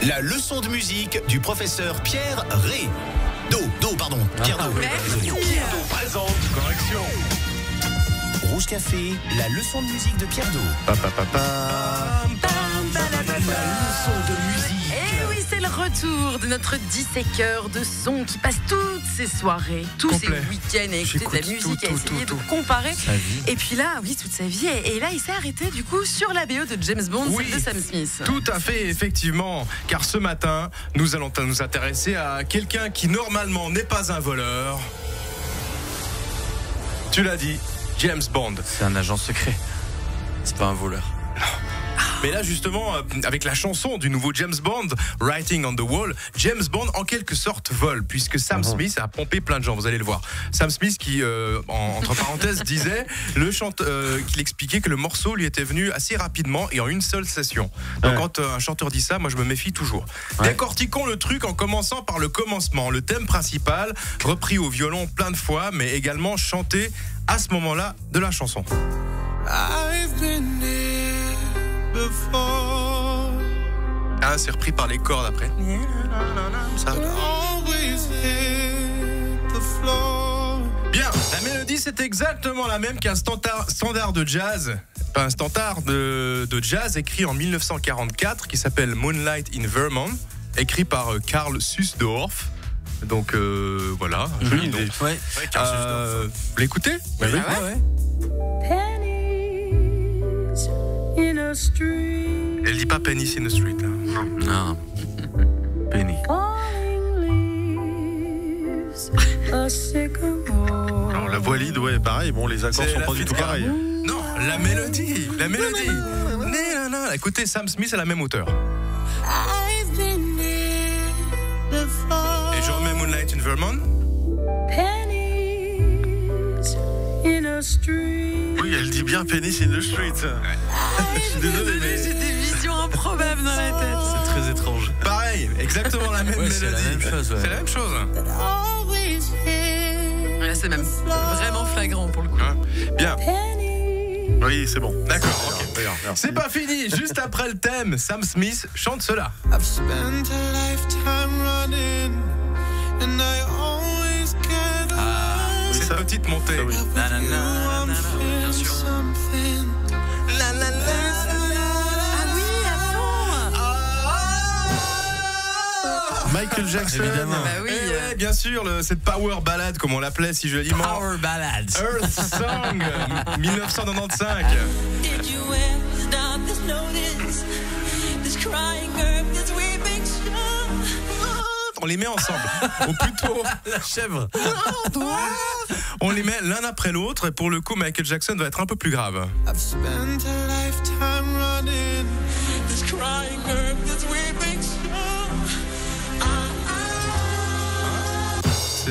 La leçon de musique du professeur Pierre Ré. Pierre Do. Pierre Do présente. Correction. Rouge Café, la leçon de musique de Pierre Do. La leçon de musique. Et oui, c'est le retour de notre disséqueur de son qui passe toutes ses soirées, tous ses week-ends à écouter de la musique, à essayer de comparer. Et puis là, oui, toute sa vie. Et là, il s'est arrêté du coup sur la BO de James Bond, celle de Sam Smith. Tout à fait, effectivement. Car ce matin, nous allons nous intéresser à quelqu'un qui normalement n'est pas un voleur. Tu l'as dit, James Bond. C'est un agent secret. C'est pas un voleur. Mais là justement, avec la chanson du nouveau James Bond, Writing on the Wall, James Bond en quelque sorte vole, puisque Sam Smith a pompé plein de gens, vous allez le voir. Sam Smith qui, entre parenthèses, disait qu'il expliquait que le morceau lui était venu assez rapidement et en une seule session. Donc quand un chanteur dit ça, moi je me méfie toujours. Décortiquons le truc en commençant par le commencement. Le thème principal, repris au violon plein de fois, mais également chanté à ce moment-là de la chanson. Ah, c'est repris par les cordes après. Ça. Bien, la mélodie c'est exactement la même qu'un standard de jazz. Un standard de jazz écrit en 1944 qui s'appelle Moonlight in Vermont, écrit par Carl Susdorf. Donc voilà. Vous l'écoutez? Oui. Elle dit pas Penny in the Street là. Non. Penny. Alors, la voix lead, pareil. Bon, les accords sont pas du tout pareils. Non, la mélodie. Écoutez, Sam Smith à la même hauteur. Et je remets Moonlight in Vermont. Oui, elle dit bien Penny in the Street. Je suis désolé, mais j'ai des visions improbables dans la tête. C'est très étrange. Pareil, exactement la même mélodie. C'est la même chose. C'est la même chose. Là, c'est même vraiment flagrant pour le coup. Bien. Oui, c'est bon. D'accord. Okay. C'est pas fini. Juste après le thème, Sam Smith chante cela. Cette petite montée. Bien sûr. Michael Jackson. Évidemment. Bah oui. Bien sûr, cette power ballade, comme on l'appelait si joliment. Power Ballads. Earth Song, 1995. On les met ensemble, ou plutôt La chèvre. on les met l'un après l'autre, et pour le coup Michael Jackson va être un peu plus grave.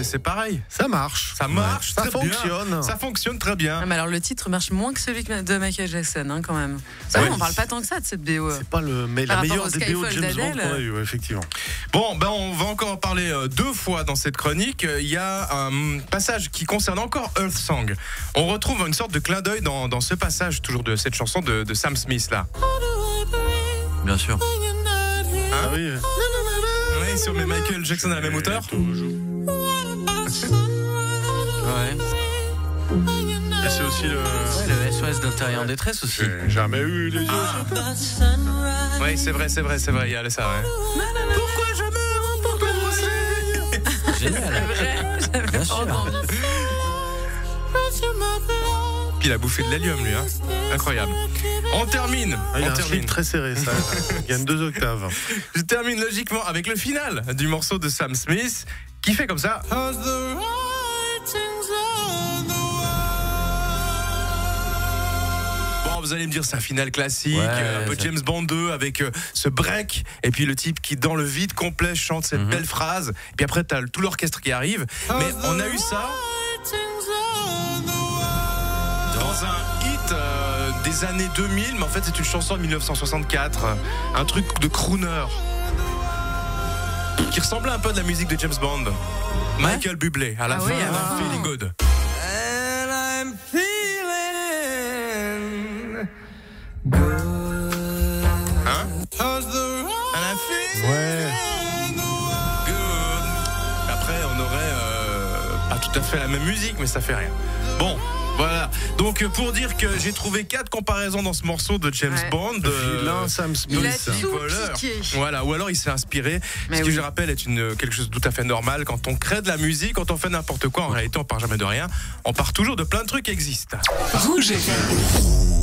C'est pareil. Ça marche. Ça marche, ça très fonctionne. bien. Ça fonctionne très bien. Ah, mais alors le titre marche moins que celui de Michael Jackson, quand même. Ça, on parle pas tant que ça de cette BO. C'est pas la meilleure des BO de James Bond qu'on a eu, effectivement. Bon, on va encore en parler deux fois dans cette chronique. Il y a un passage qui concerne encore Earth Song. On retrouve une sorte de clin d'œil dans ce passage, toujours de cette chanson de Sam Smith là. Bien sûr. Ah oui. Oui, si on met Michael Jackson à la même hauteur. Ouais. Et c'est aussi Le SOS d'Altaïr en détresse aussi. J'ai jamais eu les yeux. Oui, c'est vrai, il y a ça, ouais. Pourquoi je meurs? Pourquoi je Génial. Bien sûr. Puis il a bouffé de l'hélium, lui, hein. Incroyable. On termine. Il y a un slip très serré, ça. Il gagne 2 octaves. Je termine logiquement avec le final du morceau de Sam Smith qui fait comme ça. Bon, vous allez me dire, c'est un final classique, un peu James Bond 2 avec ce break, et puis le type qui, dans le vide complet, chante cette belle phrase. Et puis après, t'as tout l'orchestre qui arrive. Mais on a eu ça dans un hit des années 2000, mais en fait, c'est une chanson de 1964. Un truc de crooner qui ressemblait un peu à de la musique de James Bond. Michael Bublé à la fin, Feeling Good. And I'm feeling good. Hein? Ouais. Après, on aurait pas tout à fait la même musique, mais ça fait rien. Bon, voilà. Donc, pour dire que j'ai trouvé 4 comparaisons dans ce morceau de James Bond. Vilain Sam Smith. Il a tout piqué. Voilà, ou alors il s'est inspiré. Mais ce qui, je rappelle, est quelque chose de tout à fait normal. Quand on crée de la musique, quand on fait n'importe quoi, en réalité, on part jamais de rien. On part toujours de plein de trucs qui existent. Rouge FM.